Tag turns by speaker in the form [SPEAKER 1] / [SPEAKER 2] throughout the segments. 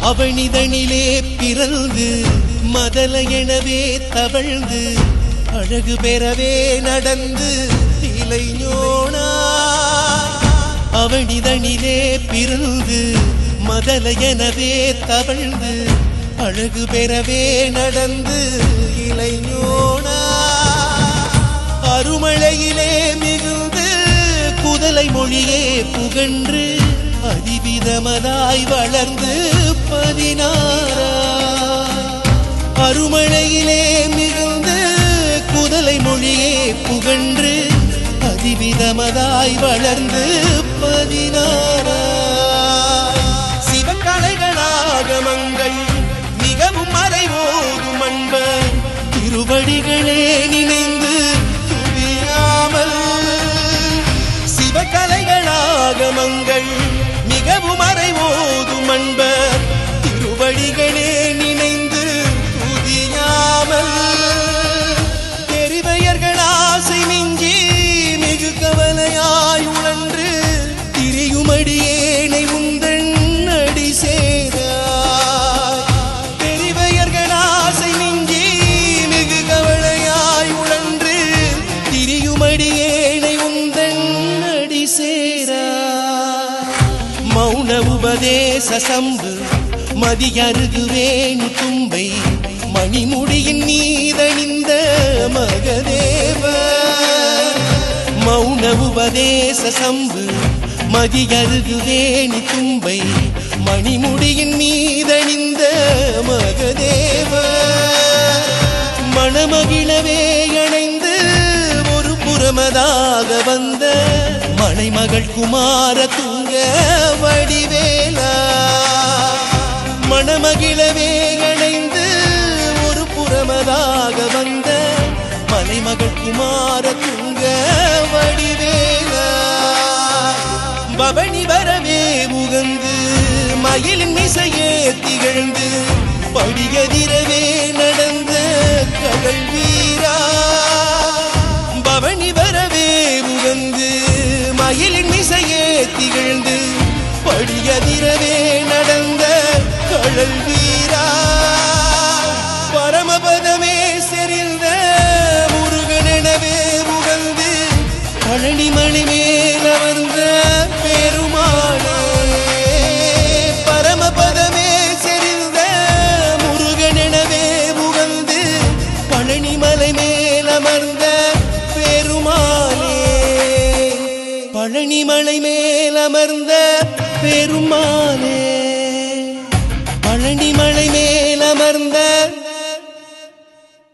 [SPEAKER 1] அவனிதனிலே பிறந்து மதல எனவே தவழ்ந்து அழகு பெறவே நடந்து இளைஞோனா அவனிதனிலே பிறந்து மதல எனவே தவழ்ந்து அழகு பெறவே நடந்து இளைஞோனா அருமழையிலே மிகுந்து குதலை மொழியே புகன்று அதிவிதமதாய் வளர்ந்து 16 அருமழையிலே மிகுந்து குதலை மொழியே புகன்று அதிவிதமதாய் வளர்ந்து 16 சிவகலைகளாகமங்கள் மிகவும் மறைவோதும் அன்பர் திருவடிகளே நினைந்து துதியாமல் சிவகலைகளாகமங்கள் மிகவும் மறைவோதும் அன்பர் திருவடிகளே நினைந்து துதியாமல் தெரிவையர்கள் ஆசை மிஞ்சி மிகு கவலையாய் உழன்று திரியுமடியேனை உந்தன் அடி சேராய் தெரிவையர்கள் ஆசை மிஞ்சி மிகு கவலையாய் உழன்று திரியுமடியேனை உந்தன் அடி சேராய் மௌன உபதேச சம்பு மதியருகுவேணு தும்பை மணிமுடியின் நீதணிந்த மகதேவ மௌன உபதேச சம்பு மதியருகுவேணு தும்பை மணிமுடியின் நீதணிந்த மகதேவ மணமகிழவே அணைந்து ஒரு புறமதாக வந்த மலைமகள் குமார தூங்க வடிவேலா மணமகிழவே அணைந்து ஒரு புறமதாக வந்த மலைமகள் குமார தூங்க வடிவேலா பவனி வரவே முகந்து மயிலின் இசையே திகழ்ந்து படியதிரவே நடந்த கடல் வீரா பவனி வரவே முகந்து மயிலின் இசையே திகழ்ந்து படியதிரவே நடந்த கடல் வீரா பரமபதமே செறிந்த முருகனெனவே முகந்து பழனிமலை மேல் அமர்ந்த பெருமாளே பரமபதமே செறிந்த முருகனெனவே முகந்து பழனிமலை மேல் அமர்ந்த பெருமாளே பழனிமலை மேல் அமர்ந்த பெருமாளே பழனிமலை மேல் அமர்ந்த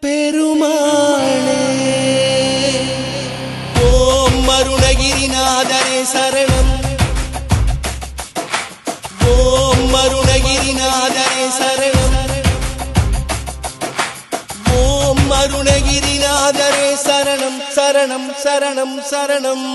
[SPEAKER 1] பெருமாளே ஓம் அருணகிரிநாதரே சரணம் ஓம் அருணகிரிநாதரே சரணம் ஓம் அருணகிரிநாதரே சரணம் சரணம் சரணம் சரணம்